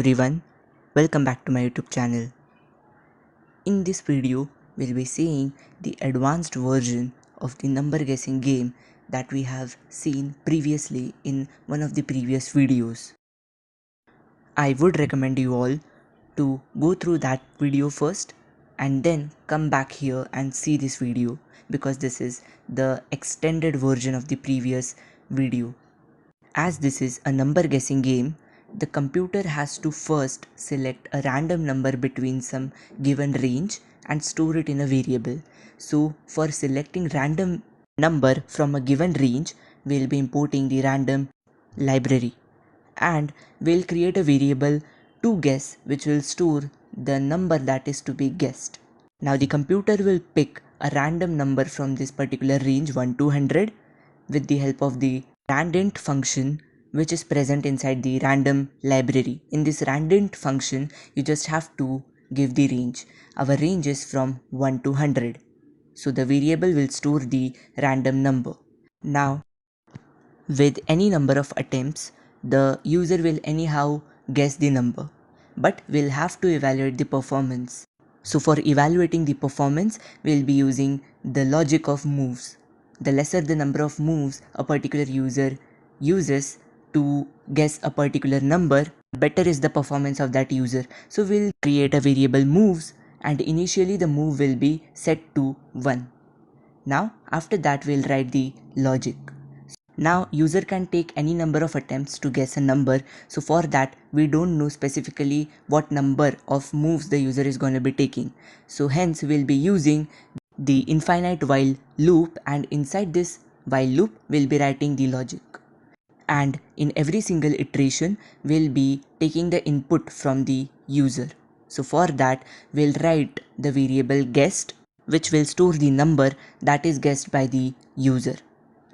everyone, welcome back to my YouTube channel. In this video, we'll be seeing the advanced version of the number guessing game that we have seen previously in one of the previous videos. I would recommend you all to go through that video first and then come back here and see this video because this is the extended version of the previous video. As this is a number guessing game, the computer has to first select a random number between some given range and store it in a variable. So for selecting random number from a given range, we'll be importing the random library and we'll create a variable to guess which will store the number that is to be guessed. Now the computer will pick a random number from this particular range 1 to 100 with the help of the randint function which is present inside the random library. In this randint function, you just have to give the range. Our range is from 1 to 100. So the variable will store the random number. Now, with any number of attempts, the user will anyhow guess the number, but we'll have to evaluate the performance. So for evaluating the performance, we'll be using the logic of moves. The lesser the number of moves a particular user uses to guess a particular number, better is the performance of that user. So we'll create a variable moves and initially the move will be set to 1. Now after that we'll write the logic. Now user can take any number of attempts to guess a number, so for that we don't know specifically what number of moves the user is going to be taking. So hence we'll be using the infinite while loop, and inside this while loop we'll be writing the logic. And in every single iteration we'll be taking the input from the user. So for that we'll write the variable guessed which will store the number that is guessed by the user.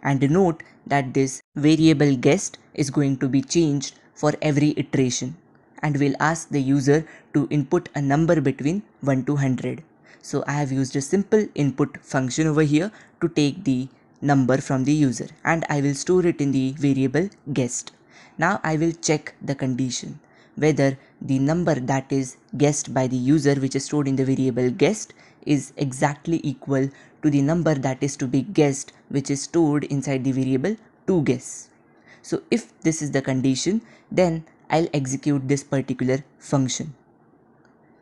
And note that this variable guessed is going to be changed for every iteration, and we'll ask the user to input a number between 1 to 100. So I have used a simple input function over here to take the number from the user and I will store it in the variable guessed. Now I will check the condition whether the number that is guessed by the user which is stored in the variable guessed is exactly equal to the number that is to be guessed which is stored inside the variable to guess. So if this is the condition, then I'll execute this particular function.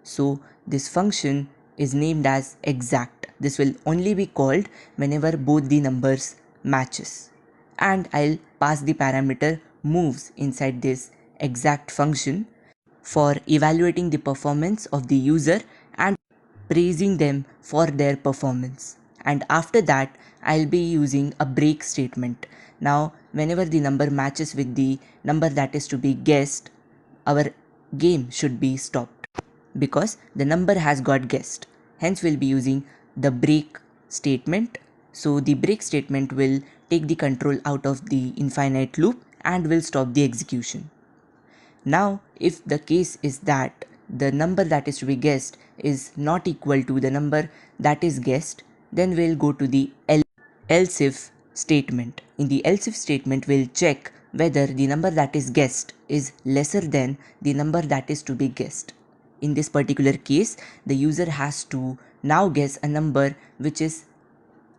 So this function is named as exact. This will only be called whenever both the numbers matches, and I'll pass the parameter moves inside this exact function for evaluating the performance of the user and praising them for their performance. And after that I'll be using a break statement. Now whenever the number matches with the number that is to be guessed, our game should be stopped because the number has got guessed. Hence we'll be using the break statement. So the break statement will take the control out of the infinite loop and will stop the execution. Now if the case is that the number that is to be guessed is not equal to the number that is guessed, then we'll go to the else if statement. In the else if statement we'll check whether the number that is guessed is lesser than the number that is to be guessed. In this particular case, the user has to now guess a number which is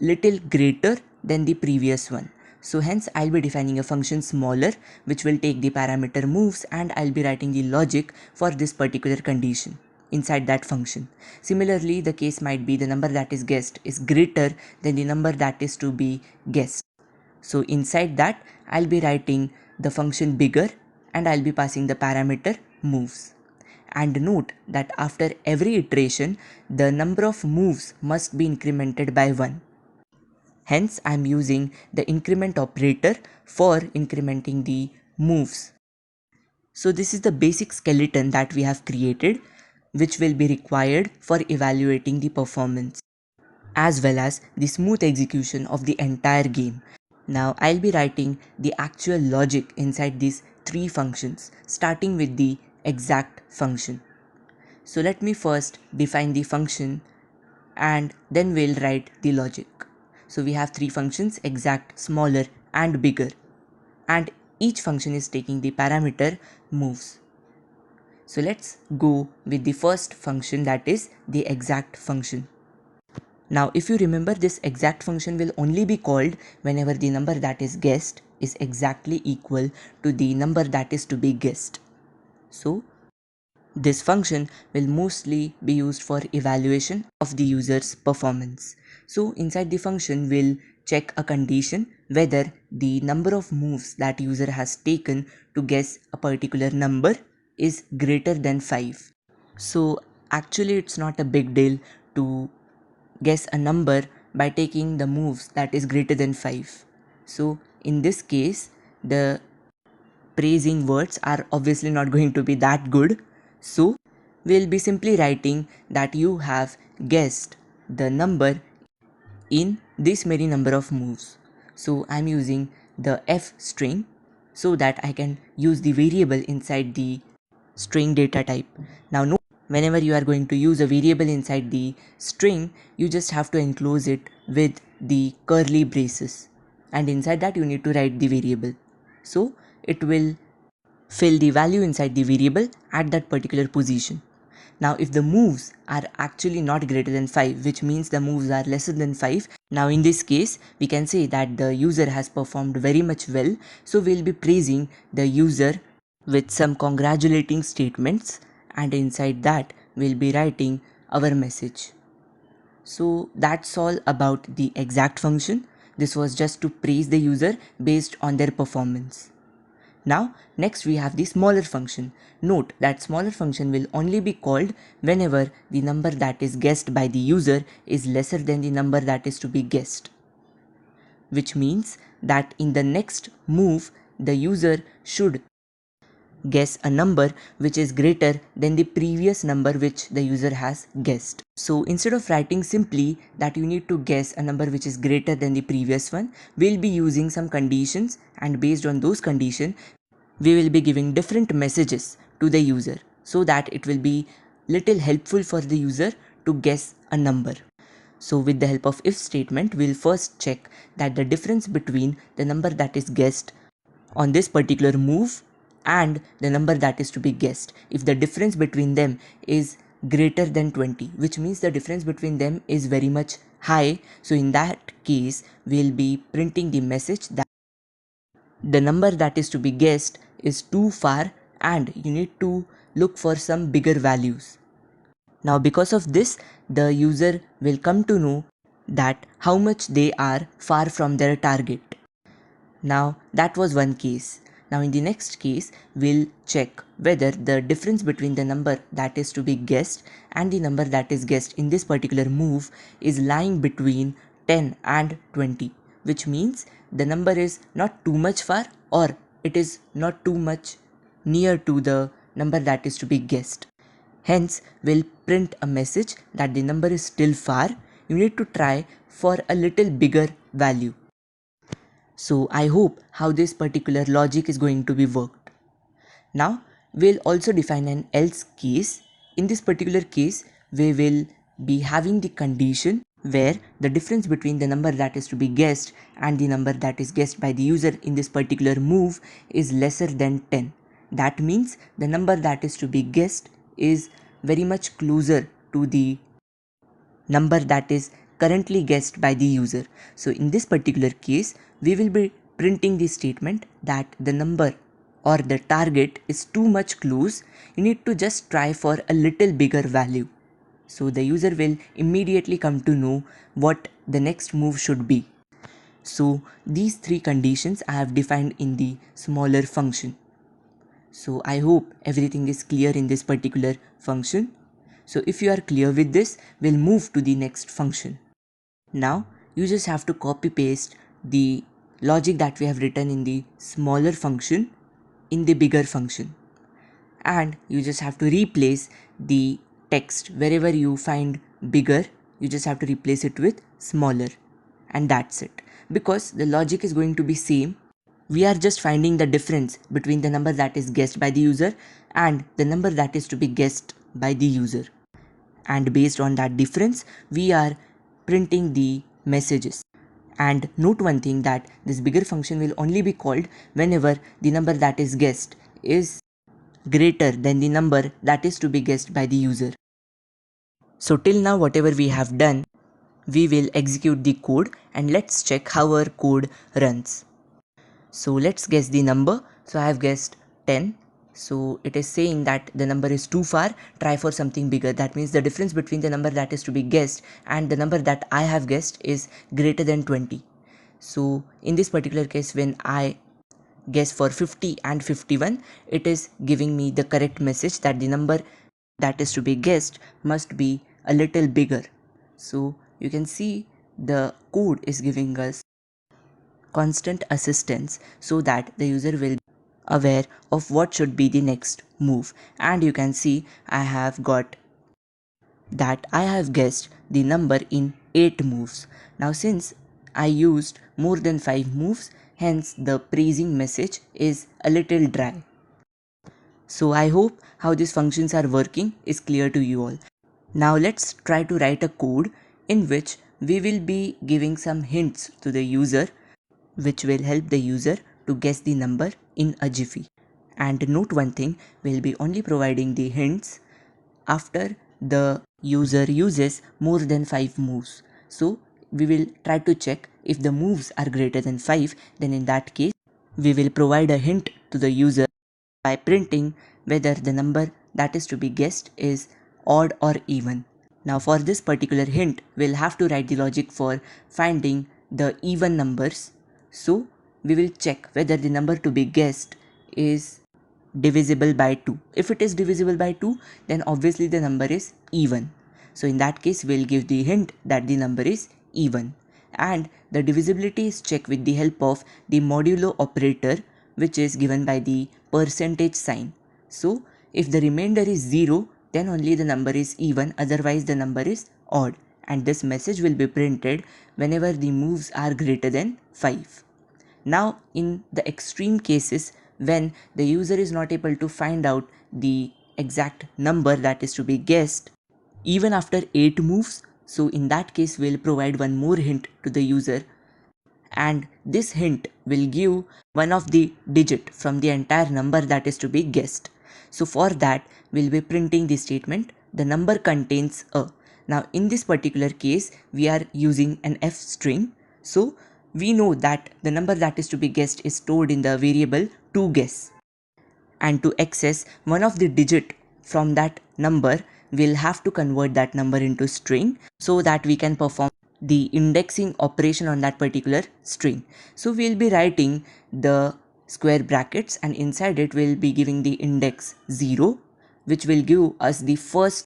little greater than the previous one. So hence I'll be defining a function smaller which will take the parameter moves, and I'll be writing the logic for this particular condition inside that function. Similarly, the case might be the number that is guessed is greater than the number that is to be guessed. So inside that I'll be writing the function bigger and I'll be passing the parameter moves. And note that after every iteration, the number of moves must be incremented by 1. Hence, I am using the increment operator for incrementing the moves. So this is the basic skeleton that we have created, which will be required for evaluating the performance, as well as the smooth execution of the entire game. Now I'll be writing the actual logic inside these 3 functions, starting with the exact function. So let me first define the function and then we'll write the logic. So we have 3 functions: exact, smaller and bigger, and each function is taking the parameter moves. So let's go with the first function, that is the exact function. Now if you remember, this exact function will only be called whenever the number that is guessed is exactly equal to the number that is to be guessed. So this function will mostly be used for evaluation of the user's performance. So inside the function we'll check a condition whether the number of moves that user has taken to guess a particular number is greater than 5. So actually it's not a big deal to guess a number by taking the moves that is greater than 5. So in this case, the praising words are obviously not going to be that good. So we'll be simply writing that you have guessed the number in this many number of moves. So I'm using the f string so that I can use the variable inside the string data type. Now note, whenever you are going to use a variable inside the string, you just have to enclose it with the curly braces, and inside that you need to write the variable. So it will fill the value inside the variable at that particular position. Now if the moves are actually not greater than 5, which means the moves are lesser than 5, now in this case we can say that the user has performed very much well, so we'll be praising the user with some congratulating statements, and inside that we'll be writing our message. So that's all about the exact function. This was just to praise the user based on their performance. Now next we have the smaller function. Note that smaller function will only be called whenever the number that is guessed by the user is lesser than the number that is to be guessed. Which means that in the next move the user should guess a number which is greater than the previous number which the user has guessed. So instead of writing simply that you need to guess a number which is greater than the previous one, we'll be using some conditions, and based on those conditions we will be giving different messages to the user so that it will be little helpful for the user to guess a number. So with the help of if statement, we'll first check that the difference between the number that is guessed on this particular move and the number that is to be guessed, if the difference between them is greater than 20, which means the difference between them is very much high, so in that case we'll be printing the message that the number that is to be guessed is too far and you need to look for some bigger values. Now because of this, the user will come to know that how much they are far from their target. Now that was one case. Now in the next case, we'll check whether the difference between the number that is to be guessed and the number that is guessed in this particular move is lying between 10 and 20, which means the number is not too much far or it is not too much near to the number that is to be guessed. Hence, we'll print a message that the number is still far. You need to try for a little bigger value. So I hope how this particular logic is going to be worked. Now we'll also define an else case. In this particular case, we will be having the condition where the difference between the number that is to be guessed and the number that is guessed by the user in this particular move is lesser than 10. That means the number that is to be guessed is very much closer to the number that is currently guessed by the user. So in this particular case, we will be printing the statement that the number or the target is too much close. You need to just try for a little bigger value. So the user will immediately come to know what the next move should be. So these three conditions I have defined in the smaller function. So I hope everything is clear in this particular function. So if you are clear with this, we'll move to the next function. Now you just have to copy paste the logic that we have written in the smaller function in the bigger function, and you just have to replace the text wherever you find bigger. You just have to replace it with smaller, and that's it. Because the logic is going to be same, we are just finding the difference between the number that is guessed by the user and the number that is to be guessed by the user, and based on that difference we are printing the messages. And note one thing, that this bigger function will only be called whenever the number that is guessed is greater than the number that is to be guessed by the user. So till now whatever we have done, we will execute the code and let's check how our code runs. So let's guess the number. So I have guessed 10. So it is saying that the number is too far, try for something bigger. That means the difference between the number that is to be guessed and the number that I have guessed is greater than 20. So in this particular case, when I guess for 50 and 51, it is giving me the correct message that the number that is to be guessed must be a little bigger. So you can see the code is giving us constant assistance so that the user will be aware of what should be the next move. And you can see I have got that I have guessed the number in 8 moves. Now since I used more than 5 moves, hence the praising message is a little dry. So I hope how these functions are working is clear to you all. Now let's try to write a code in which we will be giving some hints to the user which will help the user to guess the number in a jiffy. And note one thing, we'll be only providing the hints after the user uses more than 5 moves. So we will try to check if the moves are greater than 5, then in that case we will provide a hint to the user by printing whether the number that is to be guessed is odd or even. Now for this particular hint, we'll have to write the logic for finding the even numbers. So we will check whether the number to be guessed is divisible by 2. If it is divisible by 2, then obviously the number is even. So in that case, we'll give the hint that the number is even. And the divisibility is checked with the help of the modulo operator, which is given by the percentage sign. So if the remainder is 0, then only the number is even, otherwise the number is odd. And this message will be printed whenever the moves are greater than 5. Now in the extreme cases, when the user is not able to find out the exact number that is to be guessed even after 8 moves, so in that case we'll provide one more hint to the user, and this hint will give one of the digit from the entire number that is to be guessed. So for that we'll be printing the statement the number contains a. Now in this particular case we are using an f string, so we know that the number that is to be guessed is stored in the variable to guess, and to access one of the digit from that number we'll have to convert that number into string so that we can perform the indexing operation on that particular string. So we'll be writing the square brackets and inside it we'll be giving the index 0, which will give us the first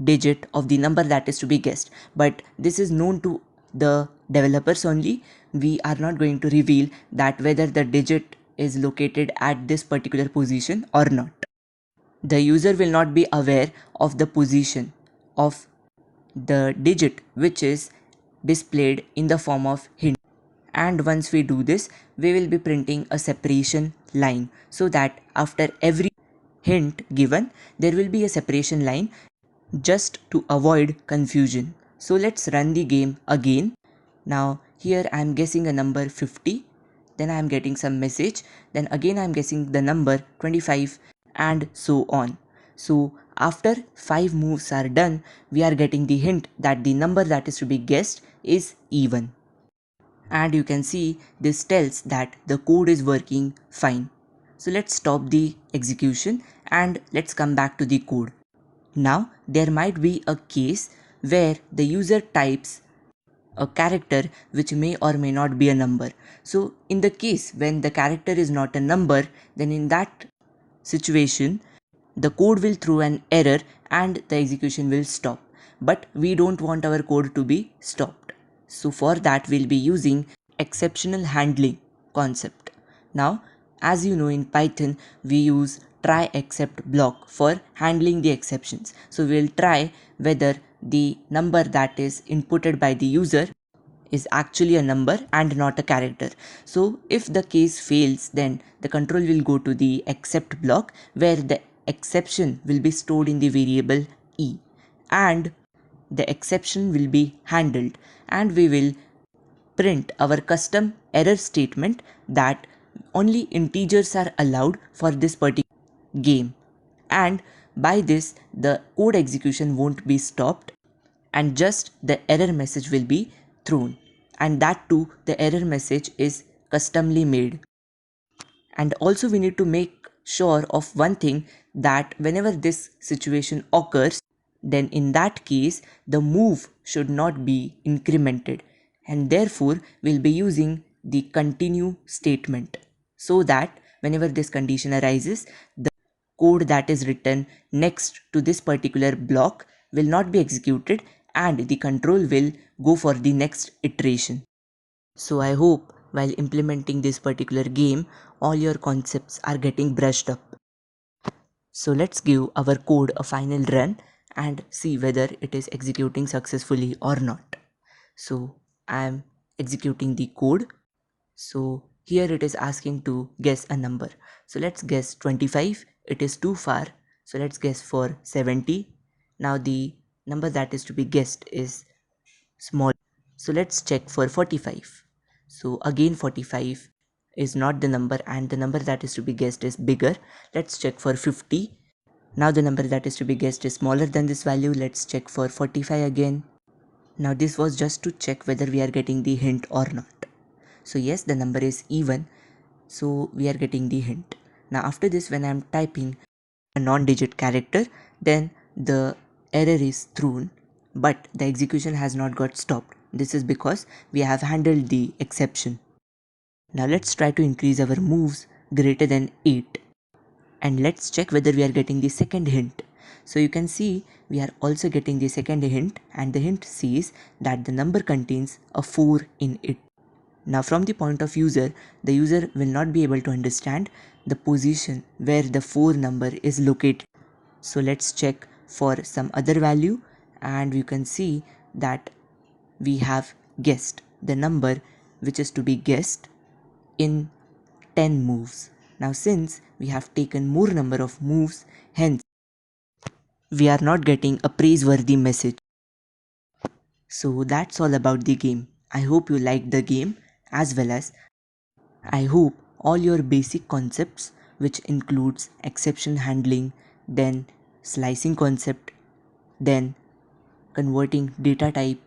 digit of the number that is to be guessed. But this is known to the developers only. We are not going to reveal that whether the digit is located at this particular position or not. The user will not be aware of the position of the digit which is displayed in the form of hint. And once we do this, we will be printing a separation line so that after every hint given, there will be a separation line just to avoid confusion. So let's run the game again. Now here I am guessing a number 50, then I am getting some message, then again I am guessing the number 25 and so on. So after 5 moves are done, we are getting the hint that the number that is to be guessed is even. And you can see this tells that the code is working fine. So let's stop the execution and let's come back to the code. Now there might be a case where the user types a character which may or may not be a number. So in the case when the character is not a number, then in that situation the code will throw an error and the execution will stop. But we don't want our code to be stopped. So for that we'll be using exceptional handling concept. Now as you know, in Python we use try except block for handling the exceptions. So we'll try whether the number that is inputted by the user is actually a number and not a character. So if the case fails, then the control will go to the except block where the exception will be stored in the variable e, and the exception will be handled, and we will print our custom error statement that only integers are allowed for this particular game. and by this the code execution won't be stopped and just the error message will be thrown, and that too the error message is customly made. And also we need to make sure of one thing, that whenever this situation occurs, then in that case the move should not be incremented, and therefore we'll be using the continue statement, so that whenever this condition arises, the code that is written next to this particular block will not be executed and the control will go for the next iteration. So I hope while implementing this particular game, all your concepts are getting brushed up. So let's give our code a final run and see whether it is executing successfully or not. So I am executing the code. So here it is asking to guess a number. So let's guess 25. It is too far. So let's guess for 70. Now the number that is to be guessed is small. So let's check for 45. So again 45 is not the number and the number that is to be guessed is bigger. Let's check for 50. Now the number that is to be guessed is smaller than this value. Let's check for 45 again. Now this was just to check whether we are getting the hint or not. So yes, the number is even. So we are getting the hint. Now after this, when I am typing a non-digit character, then the error is thrown, but the execution has not got stopped. This is because we have handled the exception. Now let's try to increase our moves greater than 8, and let's check whether we are getting the second hint. So you can see we are also getting the second hint, and the hint says that the number contains a 4 in it. Now from the point of user, the user will not be able to understand the position where the 4 number is located. So let's check for some other value, and you can see that we have guessed the number which is to be guessed in 10 moves. Now since we have taken more number of moves, hence we are not getting a praiseworthy message. So that's all about the game. I hope you liked the game, as well as I hope all your basic concepts, which includes exception handling, then slicing concept, then converting data type,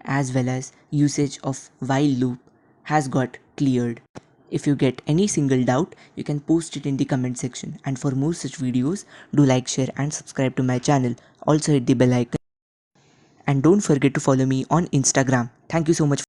as well as usage of while loop, has got cleared. If you get any single doubt, you can post it in the comment section. And for more such videos, do like, share and subscribe to my channel. Also hit the bell icon. And don't forget to follow me on Instagram. Thank you so much.